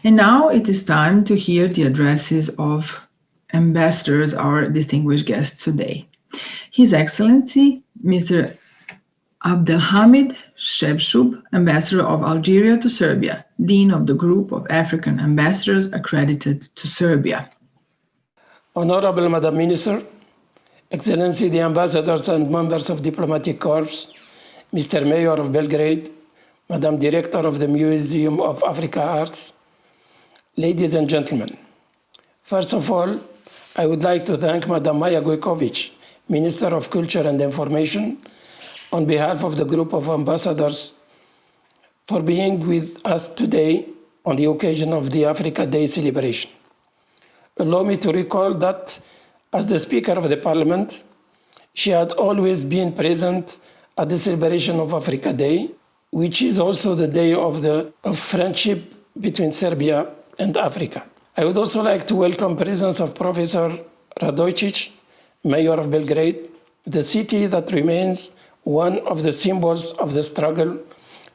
And now it is time to hear the addresses of ambassadors, our distinguished guests today. His Excellency, Mr. Abdelhamid Šebšub, Ambassador of Algeria to Serbia, Dean of the Group of African Ambassadors accredited to Serbia. Honorable Madam Minister, Excellency the Ambassadors and members of Diplomatic Corps, Mr. Mayor of Belgrade, Madam Director of the Museum of Africa Arts, ladies and gentlemen. First of all, I would like to thank Madam Maja Gojković, Minister of Culture and Information, on behalf of the group of ambassadors, for being with us today on the occasion of the Africa Day celebration. Allow me to recall that as the Speaker of the Parliament, she had always been present at the celebration of Africa Day, which is also the day of friendship between Serbia and Africa. I would also like to welcome the presence of Professor Radojčić, Mayor of Belgrade, the city that remains one of the symbols of the struggle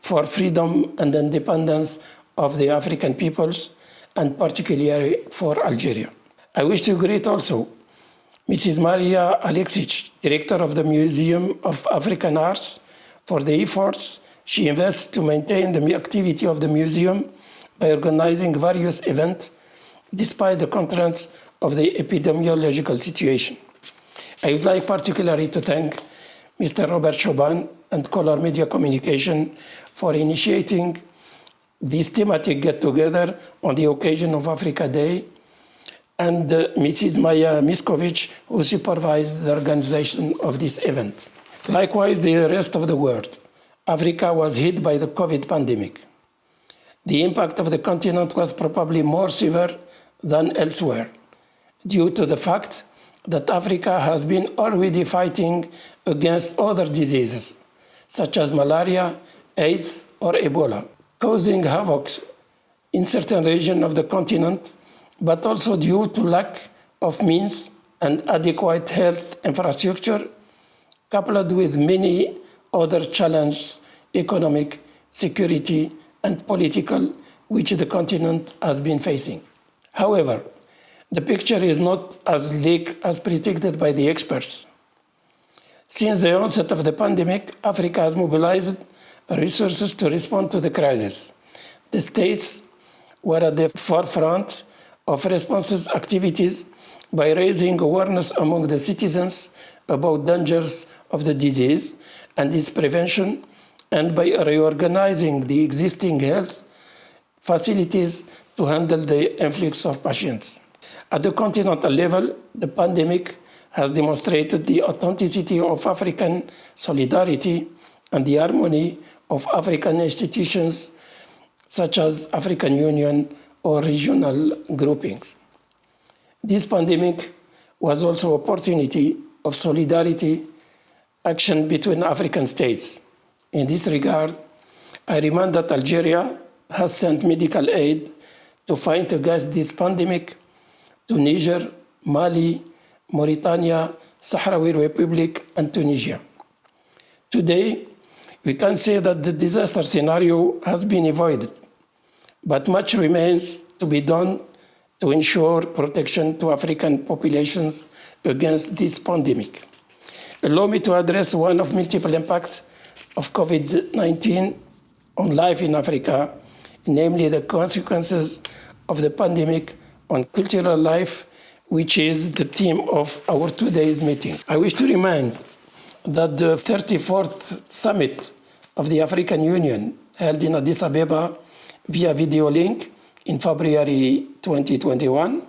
for freedom and independence of the African peoples, and particularly for Algeria. I wish to greet also Mrs. Maria Aleksić, Director of the Museum of African Arts, for the efforts she invests to maintain the activity of the museum by organizing various events despite the constraints of the epidemiological situation. I would like particularly to thank Mr. Robert Chauvin and Color Media Communication for initiating this thematic get-together on the occasion of Africa Day, and Mrs. Maja Miskovic, who supervised the organization of this event. Likewise, the rest of the world. Africa was hit by the COVID pandemic. The impact of the continent was probably more severe than elsewhere, due to the fact that Africa has been already fighting against other diseases, such as malaria, AIDS, or Ebola, causing havoc in certain regions of the continent, but also due to lack of means and adequate health infrastructure, coupled with many other challenges, economic, security, and political, which the continent has been facing. However, the picture is not as bleak as predicted by the experts. Since the onset of the pandemic, Africa has mobilized resources to respond to the crisis. The states were at the forefront of response activities by raising awareness among the citizens about dangers of the disease and its prevention, and by reorganizing the existing health facilities to handle the influx of patients. At the continental level, the pandemic has demonstrated the authenticity of African solidarity and the harmony of African institutions such as African Union or regional groupings. This pandemic was also an opportunity of solidarity action between African states. In this regard, I remind that Algeria has sent medical aid to fight against this pandemic to Niger, Mali, Mauritania, Sahrawi Republic, and Tunisia. Today, we can say that the disaster scenario has been avoided, but much remains to be done to ensure protection to African populations against this pandemic. Allow me to address one of multiple impacts of COVID-19 on life in Africa, namely the consequences of the pandemic on cultural life, which is the theme of our today's meeting. I wish to remind that the 34th summit of the African Union, held in Addis Ababa via video link in February 2021,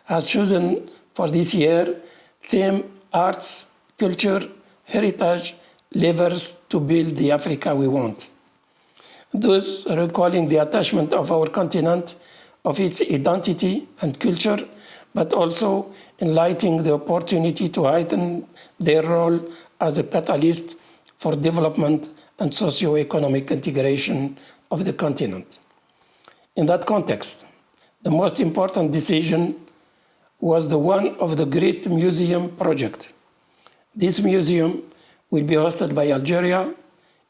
has chosen for this year theme arts, culture, heritage, levers to build the Africa we want. Thus, recalling the attachment of our continent of its identity and culture, but also enlightening the opportunity to heighten their role as a catalyst for development and socio-economic integration of the continent. In that context, the most important decision was the one of the Great Museum project. This museum will be hosted by Algeria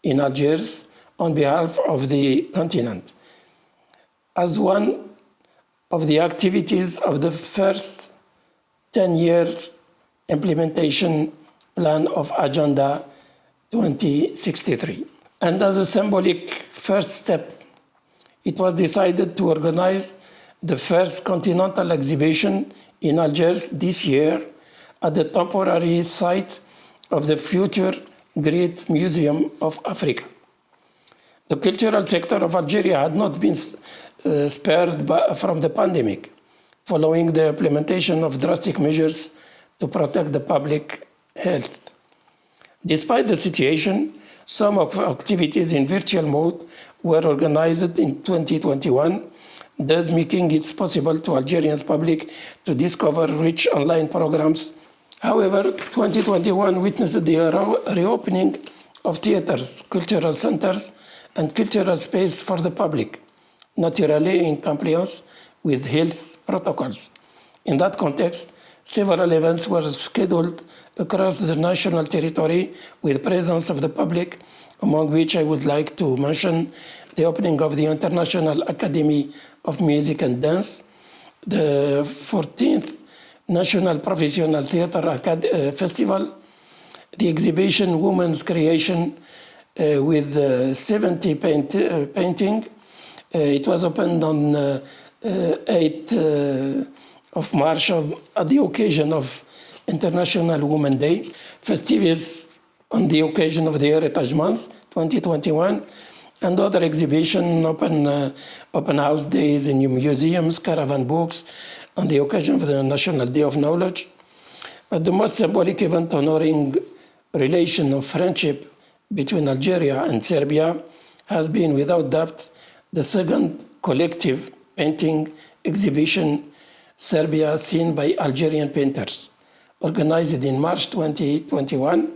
in Algiers on behalf of the continent. As one of the activities of the first 10 years implementation plan of Agenda 2063. And as a symbolic first step, it was decided to organize the first continental exhibition in Algiers this year at the temporary site of the future Great Museum of Africa. The cultural sector of Algeria had not been spared from the pandemic, following the implementation of drastic measures to protect the public health. Despite the situation, some of activities in virtual mode were organized in 2021, thus making it possible to Algerian public to discover rich online programs. However, 2021 witnessed the reopening of theaters, cultural centers, and cultural space for the public, naturally in compliance with health protocols. In that context, several events were scheduled across the national territory with presence of the public, among which I would like to mention the opening of the International Academy of Music and Dance, the 14th National Professional Theatre Festival, the exhibition Women's Creation with 70 painting. It was opened on 8th of March at the occasion of International Women's Day, festivities on the occasion of the Heritage Month 2021, and other exhibition, open house days in museums, caravan books, on the occasion of the National Day of Knowledge. But the most symbolic event honoring relation of friendship between Algeria and Serbia has been, without doubt, the second collective painting exhibition, Serbia Seen by Algerian Painters, organized in March 2021,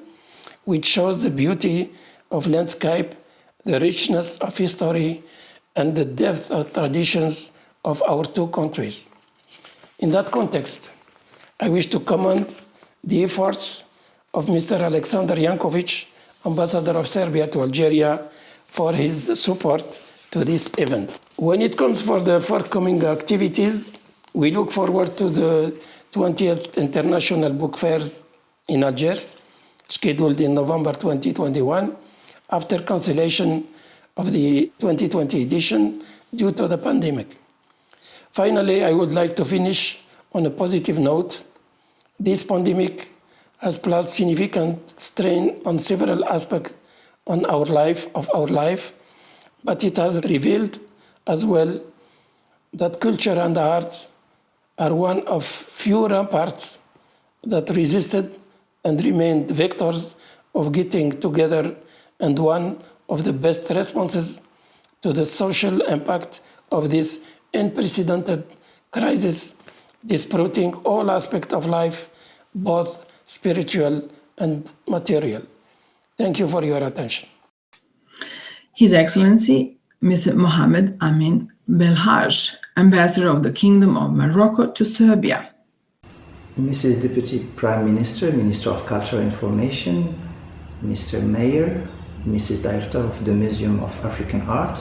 which shows the beauty of landscape, the richness of history, and the depth of traditions of our two countries. In that context, I wish to commend the efforts of Mr. Alexander Jankovic, ambassador of Serbia to Algeria, for his support to this event. When it comes for the forthcoming activities, we look forward to the 20th International Book Fairs in Algiers, scheduled in November 2021, after cancellation of the 2020 edition due to the pandemic. Finally, I would like to finish on a positive note. This pandemic has placed significant strain on several aspects of our life, but it has revealed as well that culture and art are one of few ramparts that resisted and remained vectors of getting together, and one of the best responses to the social impact of this unprecedented crisis, disrupting all aspects of life, both spiritual and material. Thank you for your attention. His Excellency, Mr. Mohamed Amin Belhaž, Ambassador of the Kingdom of Morocco to Serbia. Mrs. Deputy Prime Minister, Minister of Culture and Information, Mr. Mayor, Mrs. Director of the Museum of African Art,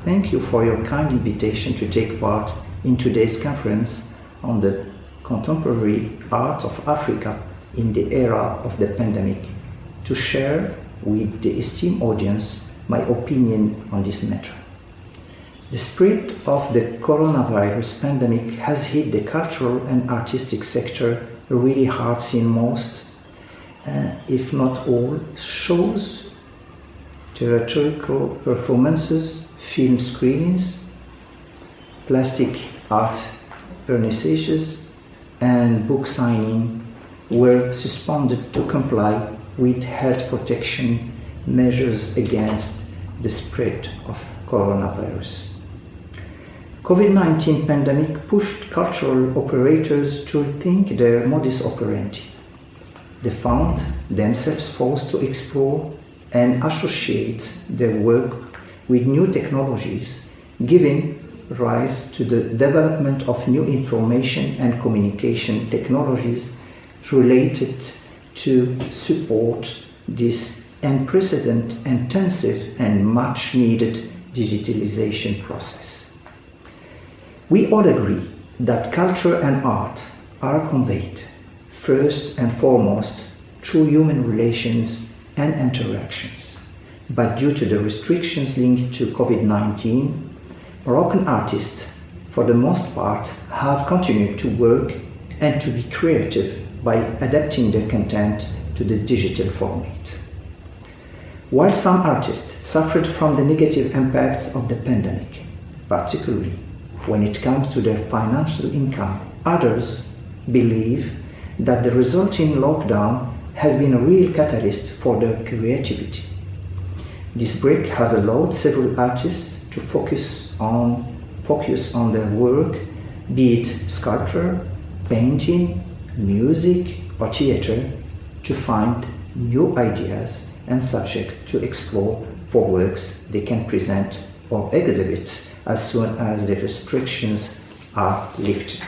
thank you for your kind invitation to take part in today's conference on the contemporary art of Africa in the era of the pandemic, to share with the esteemed audience my opinion on this matter. The spread of the coronavirus pandemic has hit the cultural and artistic sector really hard, seen most, if not all, shows, theatrical performances, film screenings, plastic art vernissages, and book signing were suspended to comply with health protection measures against the spread of coronavirus. COVID-19 pandemic pushed cultural operators to rethink their modus operandi. They found themselves forced to explore and associate their work with new technologies, giving rise to the development of new information and communication technologies related to support this unprecedented, intensive and much needed digitalization process. We all agree that culture and art are conveyed, first and foremost, through human relations and interactions. But due to the restrictions linked to COVID-19, Moroccan artists, for the most part, have continued to work and to be creative by adapting their content to the digital format. While some artists suffered from the negative impacts of the pandemic, particularly when it comes to their financial income, others believe that the resulting lockdown has been a real catalyst for their creativity. This break has allowed several artists to focus on their work, be it sculpture, painting, music, or theater, to find new ideas and subjects to explore for works they can present or exhibit as soon as the restrictions are lifted.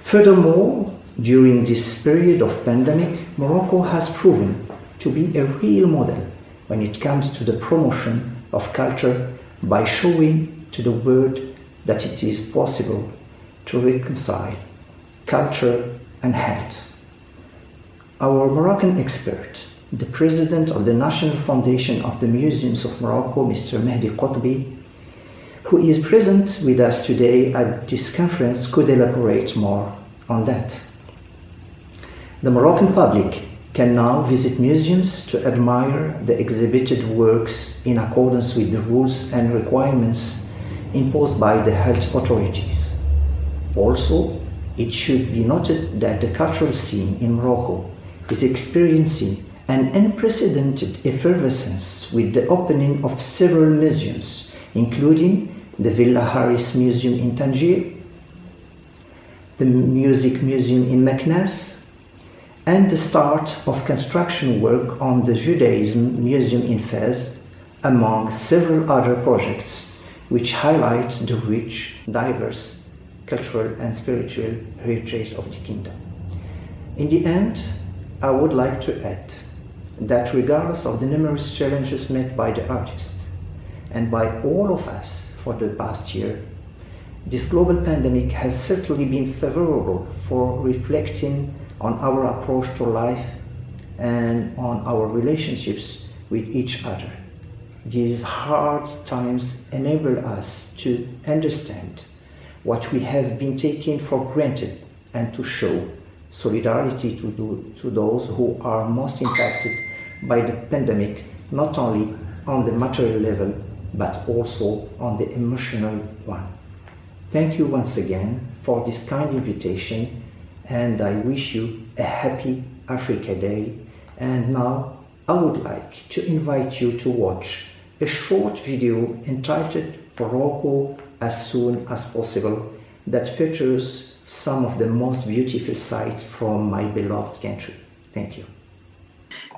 Furthermore, during this period of pandemic, Morocco has proven to be a real model when it comes to the promotion of culture by showing to the world that it is possible to reconcile culture and health. Our Moroccan expert, the president of the National Foundation of the Museums of Morocco, Mr. Mehdi Qotbi, who is present with us today at this conference, could elaborate more on that. The Moroccan public can now visit museums to admire the exhibited works in accordance with the rules and requirements imposed by the health authorities. Also, it should be noted that the cultural scene in Morocco is experiencing an unprecedented effervescence with the opening of several museums, including the Villa Harris Museum in Tangier, the Music Museum in Meknes, and the start of construction work on the Judaism Museum in Fez, among several other projects which highlight the rich, diverse cultural and spiritual heritage of the kingdom. In the end, I would like to add that regardless of the numerous challenges met by the artists and by all of us for the past year, this global pandemic has certainly been favorable for reflecting on our approach to life and on our relationships with each other. These hard times enable us to understand what we have been taking for granted and to show solidarity to those who are most impacted by the pandemic, not only on the material level, but also on the emotional one. Thank you once again for this kind invitation, and I wish you a happy Africa Day. And now I would like to invite you to watch a short video entitled Morocco as soon as possible that features some of the most beautiful sights from my beloved country. Thank you.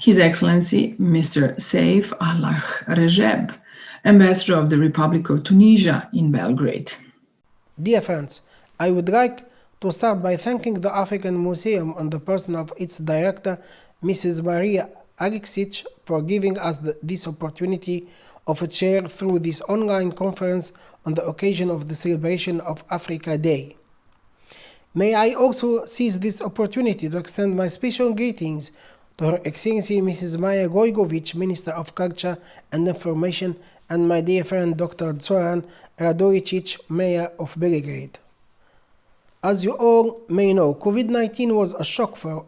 His Excellency Mr. Seif Alah Redžeb, Ambassador of the Republic of Tunisia in Belgrade. Dear friends, I would like to start by thanking the African Museum and the person of its director, Mrs. Maria Alexic, for giving us this opportunity of a chair through this online conference on the occasion of the celebration of Africa Day. May I also seize this opportunity to extend my special greetings to Her Excellency Mrs. Maja Gojković, Minister of Culture and Information, and my dear friend Dr. Zoran Radojicic, Mayor of Belgrade. As you all may know, COVID-19 was a shock for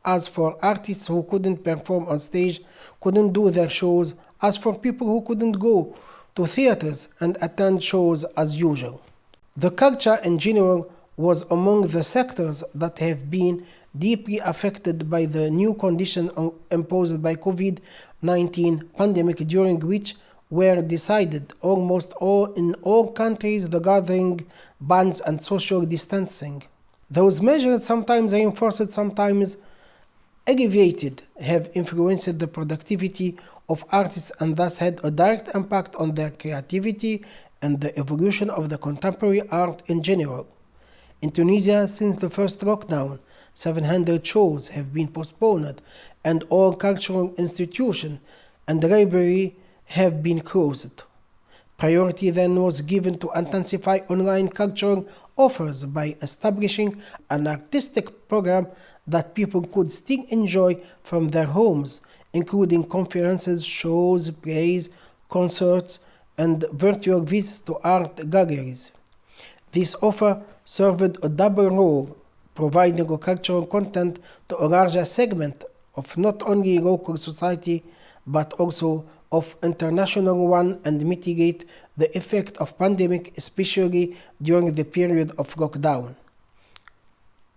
artists who couldn't perform on stage, couldn't do their shows, as for people who couldn't go to theaters and attend shows as usual. The culture in general was among the sectors that have been deeply affected by the new conditions imposed by COVID-19 pandemic, during which were decided almost in all countries the gathering bans and social distancing. Those measures, sometimes reinforced, sometimes aggravated, have influenced the productivity of artists and thus had a direct impact on their creativity and the evolution of the contemporary art in general. In Tunisia, since the first lockdown, 700 shows have been postponed and all cultural institutions and libraries have been closed. Priority then was given to intensify online cultural offers by establishing an artistic program that people could still enjoy from their homes, including conferences, shows, plays, concerts, and virtual visits to art galleries. This offer served a double role, providing cultural content to a larger segment of not only local society but also of international one, and mitigate the effect of pandemic, especially during the period of lockdown.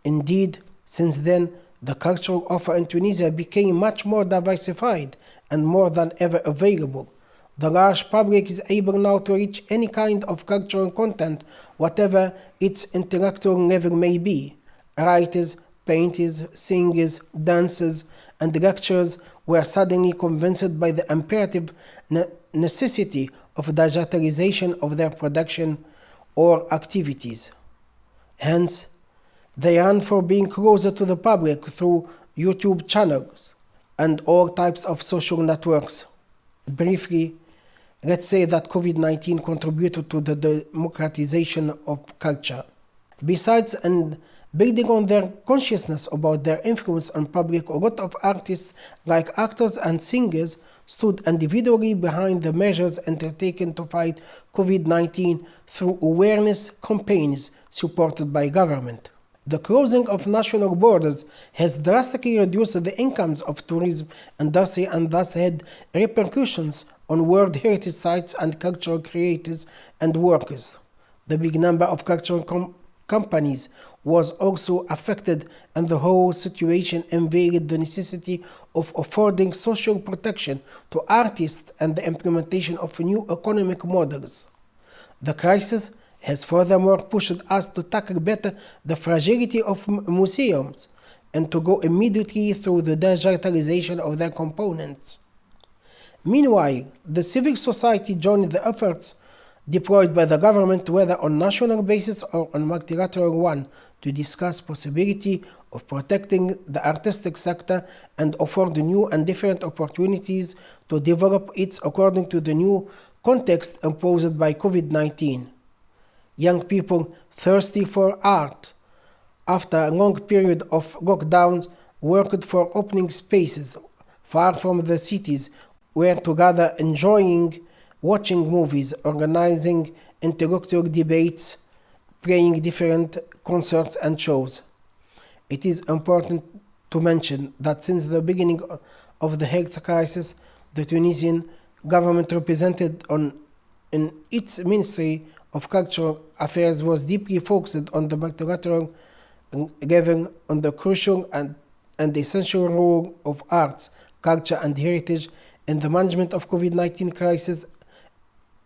Indeed, since then, the cultural offer in Tunisia became much more diversified and more than ever available. The large public is able now to reach any kind of cultural content, whatever its intellectual level may be. Writers, painters, singers, dancers, and lecturers were suddenly convinced by the imperative necessity of digitalization of their production or activities. Hence, they ran for being closer to the public through YouTube channels and all types of social networks. Briefly, let's say that COVID-19 contributed to the democratization of culture. Besides, and building on their consciousness about their influence on public, a lot of artists, like actors and singers, stood individually behind the measures undertaken to fight COVID-19 through awareness campaigns supported by government. The closing of national borders has drastically reduced the incomes of tourism industry and thus had repercussions on World Heritage sites and cultural creators and workers. The big number of cultural companies was also affected, and the whole situation unveiled the necessity of affording social protection to artists and the implementation of new economic models. The crisis has furthermore pushed us to tackle better the fragility of museums and to go immediately through the digitalization of their components. Meanwhile, the civil society joined the efforts deployed by the government, whether on national basis or on multilateral one, to discuss possibility of protecting the artistic sector and offer the new and different opportunities to develop it according to the new context imposed by COVID-19. Young people thirsty for art, after a long period of lockdown, worked for opening spaces far from the cities, were together enjoying watching movies, organizing intellectual debates, playing different concerts and shows. It is important to mention that since the beginning of the health crisis, the Tunisian government represented in its Ministry of Cultural Affairs was deeply focused on the multilateral level on the crucial and essential role of arts, culture and heritage in the management of COVID-19 crisis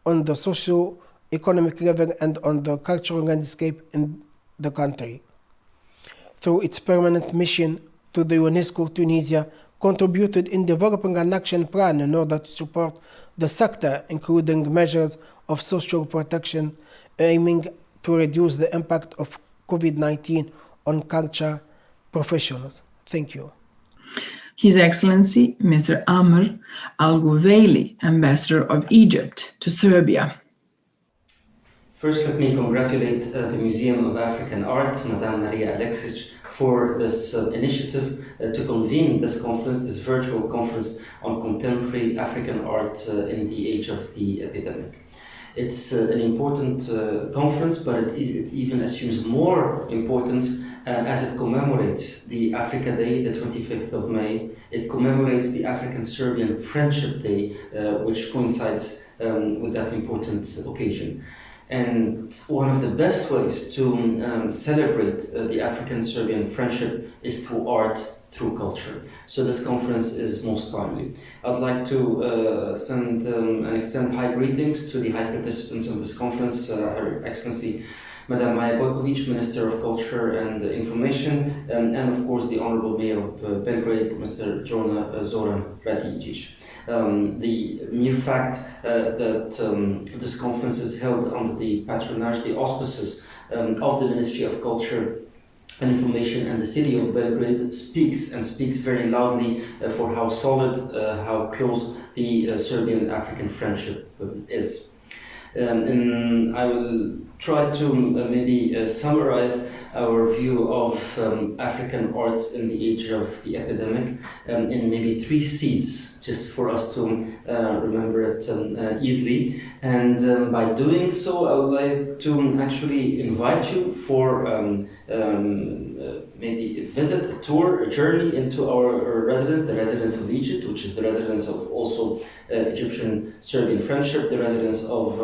on the socio-economic level and on the cultural landscape in the country. Through its permanent mission to the UNESCO, Tunisia contributed in developing an action plan in order to support the sector, including measures of social protection aiming to reduce the impact of COVID-19 on culture professionals. Thank you. His Excellency Mr. Amr Alguvejli, Ambassador of Egypt to Serbia. First, let me congratulate the Museum of African Art, Madame Maria Alexic, for this initiative to convene this conference, this virtual conference on contemporary African art in the age of the epidemic. It's an important conference, but it even assumes more importance as it commemorates the Africa Day, the 25th of May. It commemorates the African-Serbian Friendship Day, which coincides with that important occasion. And one of the best ways to celebrate the African-Serbian friendship is through art, through culture. So this conference is most timely. I'd like to send and extend high greetings to the high participants of this conference, Her Excellency Madam Maja Gojković, Minister of Culture and Information, and of course the Honorable Mayor of Belgrade, Mr. Zoran Radičić. The mere fact that this conference is held under the patronage, the auspices of the Ministry of Culture and Information and the City of Belgrade speaks very loudly for how solid, how close the Serbian-African friendship is. And I will try to maybe summarize our view of African art in the age of the epidemic in maybe 3 C's, just for us to remember it easily. And by doing so, I would like to actually invite you for maybe a visit, a tour, a journey into our residence, the residence of Egypt, which is the residence of also Egyptian-Serbian friendship, the residence of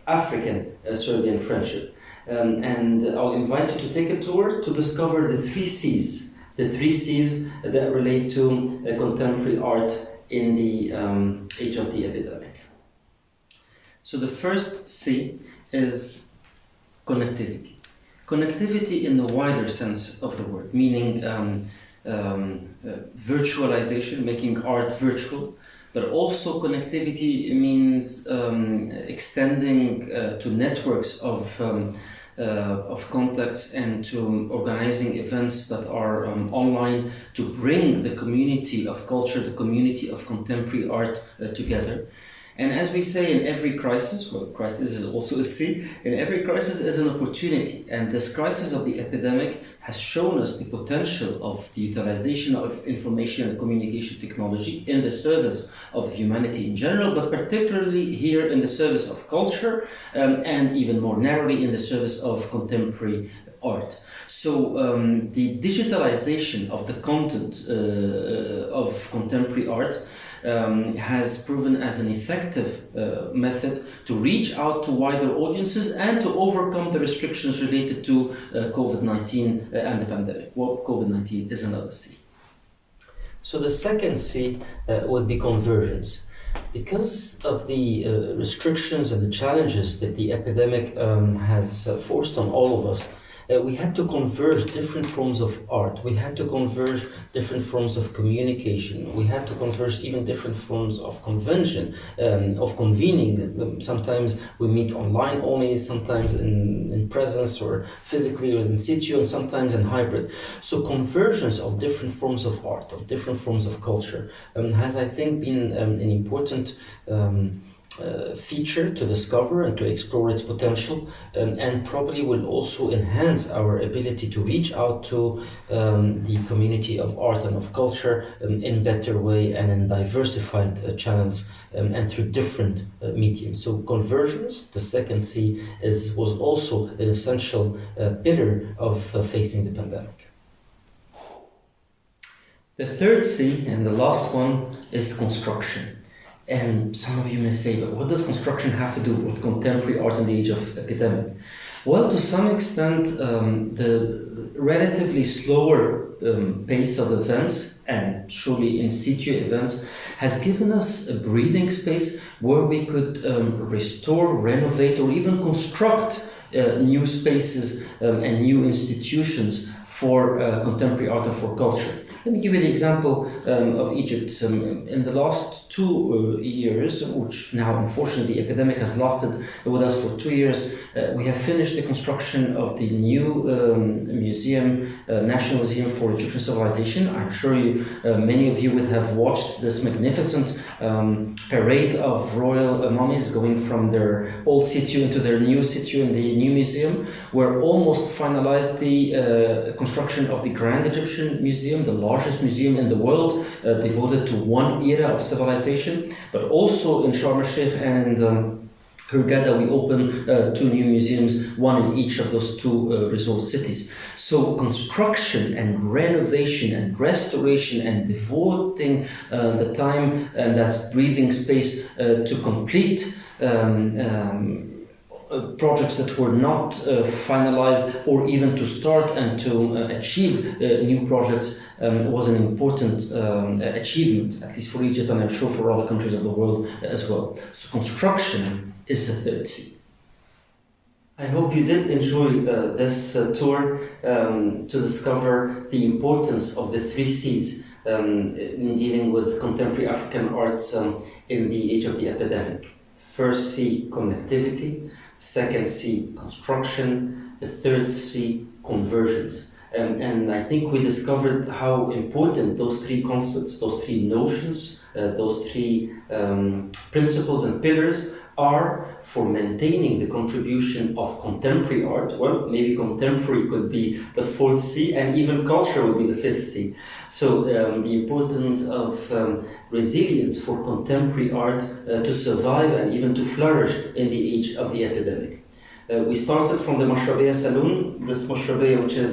African-Serbian friendship. And I'll invite you to take a tour to discover the 3 C's, the 3 C's that relate to contemporary art in the age of the epidemic. So the first C is connectivity. Connectivity in the wider sense of the word, meaning virtualization, making art virtual, but also connectivity means extending to networks of contacts and to organizing events that are online to bring the community of culture, the community of contemporary art together. And as we say in every crisis, well, crisis is also a C, in every crisis is an opportunity. And this crisis of the epidemic has shown us the potential of the utilization of information and communication technology in the service of humanity in general, but particularly here in the service of culture, and even more narrowly in the service of contemporary art. So the digitalization of the content of contemporary art has proven as an effective method to reach out to wider audiences and to overcome the restrictions related to COVID-19 and the pandemic. Well, COVID-19 is another C. So the second C would be convergence. Because of the restrictions and the challenges that the epidemic has forced on all of us, we had to converge different forms of art. We had to converge different forms of communication. We had to converge even different forms of convention, of convening. Sometimes we meet online only, sometimes in presence or physically or in situ, and sometimes in hybrid. So convergence of different forms of art, of different forms of culture, has, I think, been an important feature to discover and to explore its potential, and probably will also enhance our ability to reach out to the community of art and of culture in better way and in diversified channels and through different mediums. So convergence, the second C, was also an essential pillar of facing the pandemic. The third C, and the last one, is construction. And some of you may say, but what does construction have to do with contemporary art in the age of epidemic? Well, to some extent, the relatively slower pace of events, and surely in situ events, has given us a breathing space where we could restore, renovate, or even construct new spaces and new institutions for contemporary art and for culture. Let me give you the example of Egypt. In the last 2 years, which now unfortunately the epidemic has lasted with us for 2 years, we have finished the construction of the new museum, National Museum for Egyptian Civilization. I'm sure many of you would have watched this magnificent parade of royal mummies going from their old situ into their new situ in the new museum. We're almost finalized the construction of the Grand Egyptian Museum, the largest museum in the world, devoted to one era of civilization. But also in Sharm el-Sheikh and in Hurghada, we open 2 new museums, one in each of those 2 resort cities. So construction and renovation and restoration and devoting the time and that's breathing space to complete projects that were not finalized, or even to start and to achieve new projects was an important achievement, at least for Egypt, and I'm sure for other countries of the world as well. So construction is the third C. I hope you did enjoy this tour to discover the importance of the 3 C's in dealing with contemporary African art in the age of the epidemic. First C, connectivity. Second C, construction. The third C, convergence. And I think we discovered how important those 3 concepts, those 3 notions, those 3 principles and pillars are for maintaining the contribution of contemporary art. Well, maybe contemporary could be the fourth C, and even culture would be the fifth C. So the importance of resilience for contemporary art to survive and even to flourish in the age of the epidemic. We started from the Mashrabeya Saloon, this Mashrabeya, which is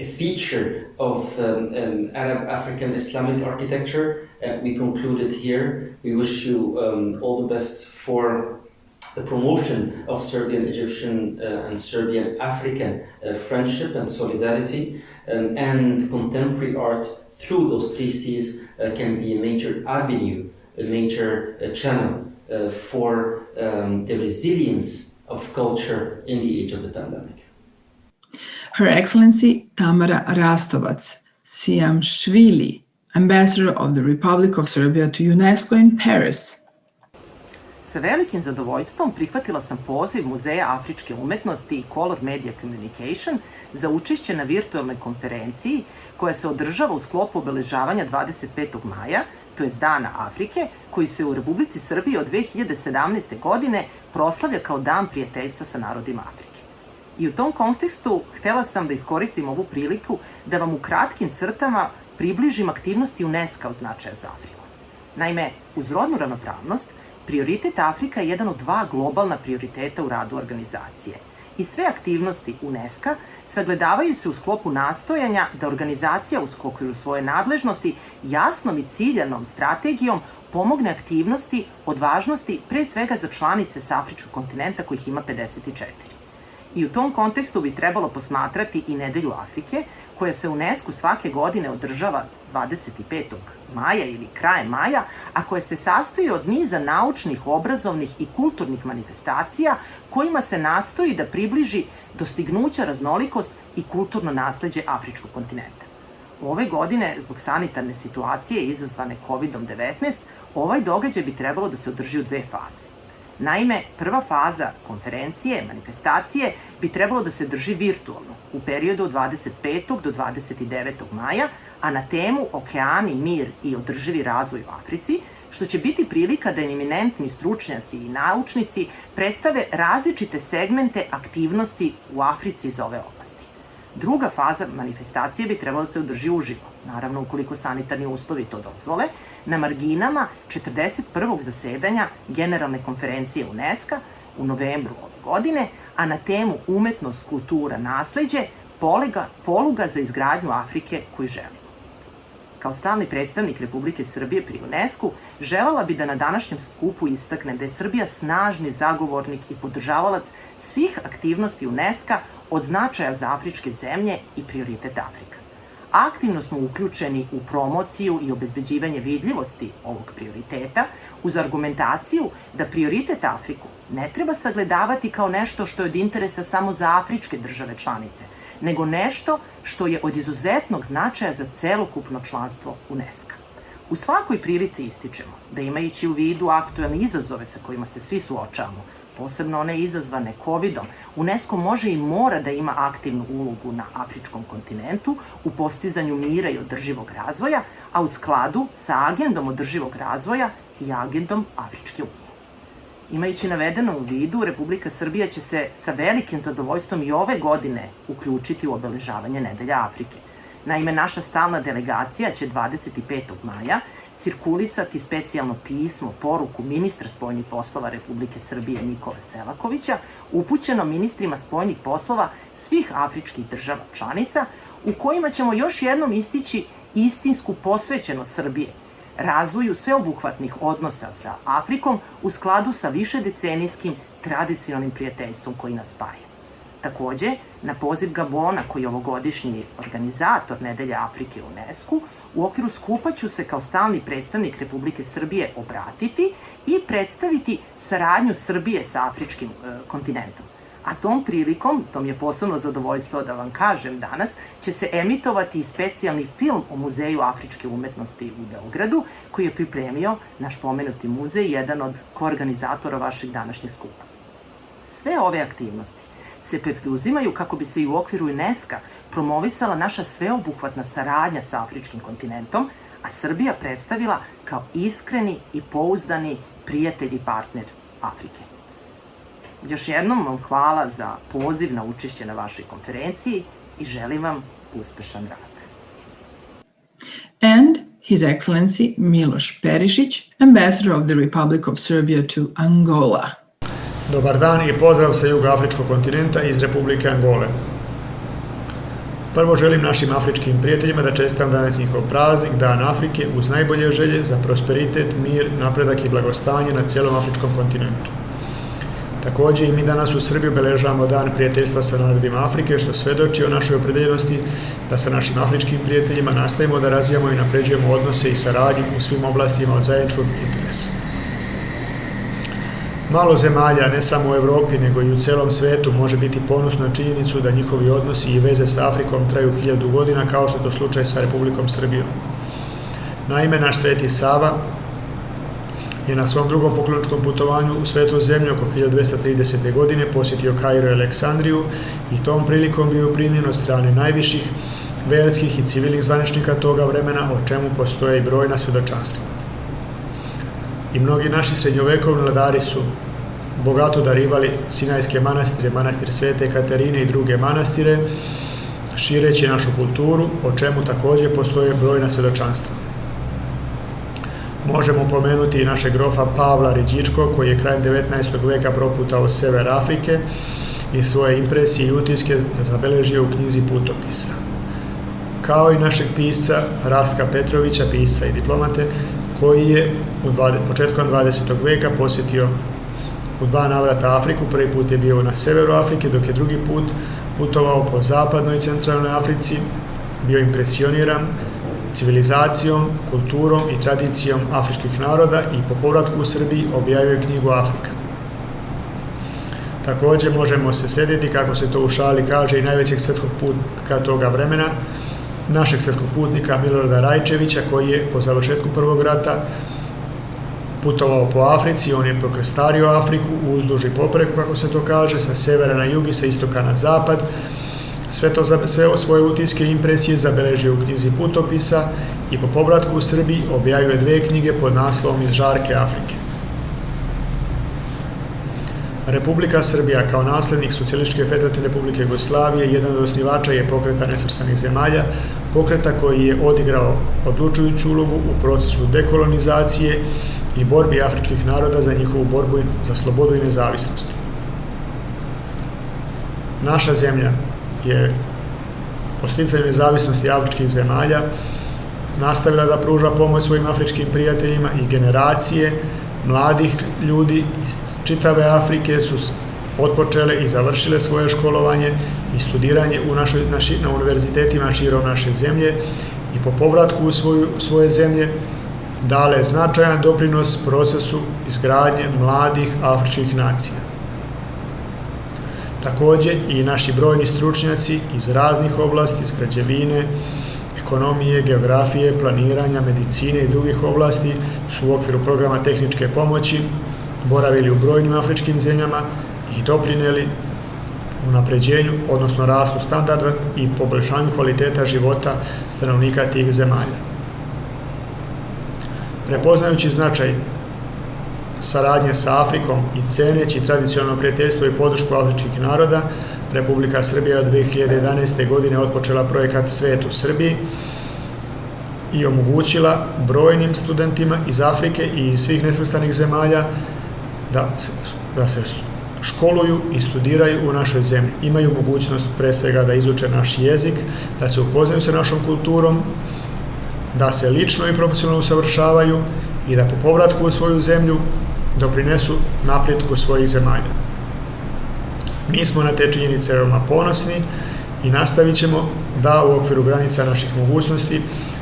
a feature of Arab, African, Islamic architecture. We concluded here. We wish you all the best for the promotion of Serbian, Egyptian, and Serbian African friendship and solidarity, and contemporary art through those three C's can be a major avenue, a major channel for the resilience of culture in the age of the pandemic. Her Excellency Tamara Rastovac Siamašvili, Ambassador of the Republic of Serbia to UNESCO in Paris. Sa velikim zadovoljstvom prihvatila sam poziv Muzeja afričke umetnosti i Color Media Communication za učešće na virtualnoj konferenciji koja se održava u sklopu obeležavanja 25. maja, to je Dana Afrike, koji se u Republici Srbiji od 2017. godine proslavlja kao Dan prijateljstva sa narodima Afrike. I u tom kontekstu htela sam da iskoristim ovu priliku da vam u kratkim crtama približim aktivnosti UNESCO od značaja za Afriku. Naime, uz rodnu ravnopravnost, prioritet Afrika je jedan od dva globalna prioriteta u radu organizacije. I sve aktivnosti UNESCO sagledavaju se u sklopu nastojanja da organizacija u okviru svoje nadležnosti jasnom i ciljanom strategijom pomogne aktivnosti od važnosti pre svega za članice sa afričkog kontinenta kojih ima 54. I u tom kontekstu bi trebalo posmatrati i Nedelju Afrike, koja se u UNESCO svake godine održava 25. maja ili krajem maja, a koja se sastoji od niza naučnih, obrazovnih i kulturnih manifestacija kojima se nastoji da približi dostignuća, raznolikost i kulturno nasleđe afričkog kontinenta. Ove godine, zbog sanitarne situacije izazvane COVID-19, ovaj događaj bi trebalo da se održi u dve faze. Naime, prva faza konferencije, manifestacije, bi trebalo da se drži virtualno u periodu od 25. do 29. maja, a na temu Okeani, mir i održivi razvoj u Africi, što će biti prilika da eminentni stručnjaci i naučnici predstave različite segmente aktivnosti u Africi iz ove oblasti. Druga faza manifestacije bi trebalo da se održi uživo, naravno ukoliko sanitarni uslovi to dozvole, na marginama 41. zasedanja Generalne konferencije UNESCO u novembru ove godine, a na temu umetnost, kultura, nasleđe, poluga za izgradnju Afrike koju želimo. Kao stalni predstavnik Republike Srbije pri UNESCO želela bi da na današnjem skupu istaknem da je Srbija snažni zagovornik i podržavalac svih aktivnosti UNESCO od značaja za afričke zemlje i prioritet Afrika. Aktivno smo uključeni u promociju i obezbeđivanje vidljivosti ovog prioriteta uz argumentaciju da prioritet Afriku ne treba sagledavati kao nešto što je od interesa samo za afričke države članice, nego nešto što je od izuzetnog značaja za celokupno članstvo UNESCO. U svakoj prilici ističemo da imajući u vidu aktuelne izazove sa kojima se svi suočavamo, posebno one izazvane COVID-om, UNESCO može i mora da ima aktivnu ulogu na afričkom kontinentu u postizanju mira i održivog razvoja, a u skladu sa agendom održivog razvoja i agendom Afričke unije. Imajući navedeno u vidu, Republika Srbija će se sa velikim zadovoljstvom i ove godine uključiti u obeležavanje Nedelja Afrike. Naime, naša stalna delegacija će 25. maja cirkulisati specijalno pismo, poruku ministra spoljnih poslova Republike Srbije Nikole Selakovića, upućeno ministrima spoljnih poslova svih afričkih država članica, u kojima ćemo još jednom istići istinsku posvećenost Srbije razvoju sveobuhvatnih odnosa sa Afrikom u skladu sa višedecenijskim tradicionalnim prijateljstvom koji nas spaja. Takođe, na poziv Gabona, koji je ovogodišnji organizator Nedelje Afrike u UNESCO, u okviru skupa ću se kao stalni predstavnik Republike Srbije obratiti i predstaviti saradnju Srbije sa afričkim kontinentom. A tom prilikom, to mi je posebno zadovoljstvo da vam kažem danas, će se emitovati i specijalni film o Muzeju afričke umetnosti u Beogradu, koji je pripremio naš pomenuti muzej, jedan od koorganizatora vašeg današnjeg skupa. Sve ove aktivnosti se preduzimaju kako bi se i u okviru UNESCO promovisala naša sveobuhvatna saradnja sa afričkim kontinentom, a Srbija predstavila kao iskreni i pouzdani prijatelj i partner Afrike. Još jednom vam hvala za poziv na učešće na vašoj konferenciji i želim vam uspešan rad. And His Excellency Miloš Perišić, Ambassador of the Republic of Serbia to Angola. Dobar dan i pozdrav sa juga afričkog kontinenta iz Republike Angole. Prvo želim našim afričkim prijateljima da čestitam danas njihov praznik, Dan Afrike, uz najbolje želje za prosperitet, mir, napredak i blagostanje na cijelom afričkom kontinentu. Također i mi danas u Srbiji obeležavamo Dan prijateljstva sa narodima Afrike, što svedoči o našoj opredeljenosti da sa našim afričkim prijateljima nastavimo da razvijamo i napređujemo odnose i saradnju u svim oblastima od zajedničkog interesa. Malo zemalja, ne samo u Evropi, nego i u celom svetu, može biti ponosno na činjenicu da njihovi odnosi i veze sa Afrikom traju 1000 godina, kao što je to slučaj sa Republikom Srbijom. Naime, naš Sveti Sava je na svom drugom pokloničkom putovanju u svetu zemlju oko 1230. godine posjetio Kairo i Aleksandriju i tom prilikom bio primljen od strane najviših verskih i civilnih zvaničnika toga vremena, o čemu postoje i brojna svjedočanstva. I mnogi naši srednjovekovni vladari su bogato darivali Sinajske manastire, manastir Svete Katarine i druge manastire, šireći našu kulturu, o čemu također postoje brojna svjedočanstva. Možemo pomenuti i našeg grofa Pavla Riđičko, koji je krajem 19. veka proputao sever Afrike i svoje impresije i utiske zabeležio u knjizi Putopisa. Kao i našeg pisca Rastka Petrovića, pisca i diplomate, koji je početkom 20. veka posjetio u 2 navrata Afriku. Prvi put je bio na severu Afrike, dok je drugi put putovao po zapadnoj i centralnoj Africi, bio impresioniran civilizacijom, kulturom i tradicijom afričkih naroda i po povratku u Srbiji objavio je knjigu Afrika. Također možemo se sjetiti, kako se to u šali kaže, i najvećeg svjetskog putnika toga vremena, našeg svjetskog putnika Milorada Rajčevića, koji je po završetku Prvog rata putovao po Africi. On je prokrstario Afriku uzduž i popreko, kako se to kaže, sa severa na jug i sa istoka na zapad. Sve svoje utiske i impresije zabeležio u knjizi Putopisa i po povratku u Srbiji objavio 2 knjige pod naslovom Iz žarke Afrike. Republika Srbija kao nasljednik Socijalističke federativne Republike Jugoslavije jedan od osnivača je pokreta nesvrstanih zemalja, pokreta koji je odigrao odlučujuću ulogu u procesu dekolonizacije i borbi afričkih naroda za njihovu borbu za slobodu i nezavisnost. Naša zemlja je po sticanju nezavisnosti afričkih zemalja nastavila da pruža pomoć svojim afričkim prijateljima i generacije mladih ljudi iz čitave Afrike su otpočele i završile svoje školovanje i studiranje na univerzitetima širom naše zemlje i po povratku u svoje zemlje dale značajan doprinos procesu izgradnje mladih afričkih nacija. Također i naši brojni stručnjaci iz raznih oblasti, iz građevine, ekonomije, geografije, planiranja, medicine i drugih oblasti su u okviru programa tehničke pomoći boravili u brojnim afričkim zemljama i doprinijeli unapređenju, odnosno rastu standarda i poboljšanju kvaliteta života stanovnika tih zemalja. Prepoznajući značaj saradnje sa Afrikom i ceneći tradicionalno prijateljstvo i podršku afričkih naroda, Republika Srbija od 2011. godine otpočela projekat Svet u Srbiji i omogućila brojnim studentima iz Afrike i iz svih nesvrstanih zemalja da se školuju i studiraju u našoj zemlji. Imaju mogućnost pre svega da izuče naš jezik, da se upoznaju sa našom kulturom, da se lično i profesionalno usavršavaju i da po povratku u svoju zemlju doprinesu napretku svojih zemalja. Mi smo na te činjenice veoma ponosni i nastavit ćemo da u okviru granica naših mogućnosti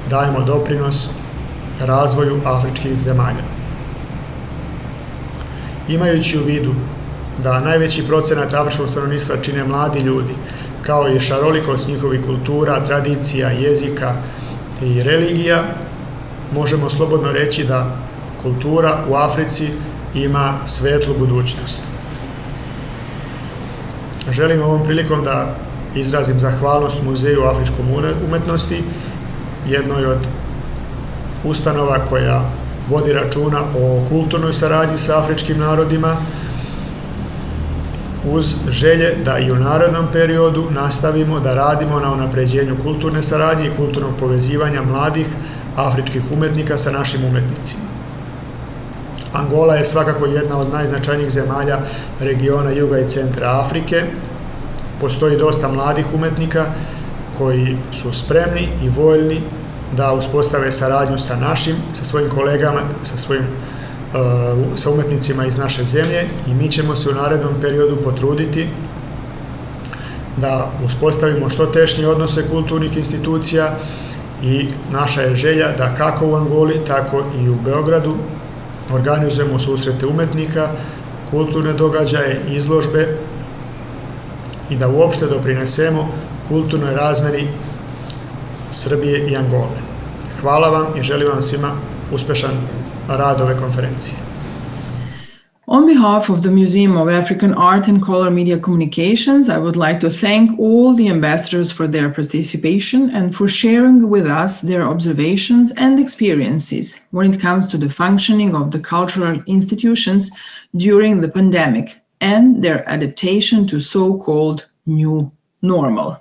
dajemo doprinos razvoju afričkih zemalja. Imajući u vidu da najveći procenat afričkog stanovništva čine mladi ljudi, kao i šarolikost njihovih kultura, tradicija, jezika i religija, možemo slobodno reći da kultura u Africi ima svetlu budućnost. Želim ovom prilikom da izrazim zahvalnost Muzeju afričkom umetnosti, jednoj od ustanova koja vodi računa o kulturnoj saradnji sa afričkim narodima, uz želje da i u narednom periodu nastavimo da radimo na unapređenju kulturne saradnje i kulturnog povezivanja mladih afričkih umetnika sa našim umetnicima. Angola je svakako jedna od najznačajnijih zemalja regiona juga i centra Afrike. Postoji dosta mladih umetnika koji su spremni i voljni da uspostave saradnju sa svojim kolegama, sa umetnicima iz naše zemlje, i mi ćemo se u narednom periodu potruditi da uspostavimo što tešnije odnose kulturnih institucija, i naša je želja da kako u Angoli, tako i u Beogradu organizujemo susrete umetnika, kulturne događaje, izložbe i da uopšte doprinesemo kulturnoj razmeni Srbije i Angole. Hvala vam i želim vam svima uspešan rad ove konferencije. On behalf of the Museum of African Art and Color Media Communications, I would like to thank all the ambassadors for their participation and for sharing with us their observations and experiences when it comes to the functioning of the cultural institutions during the pandemic and their adaptation to so-called new normal.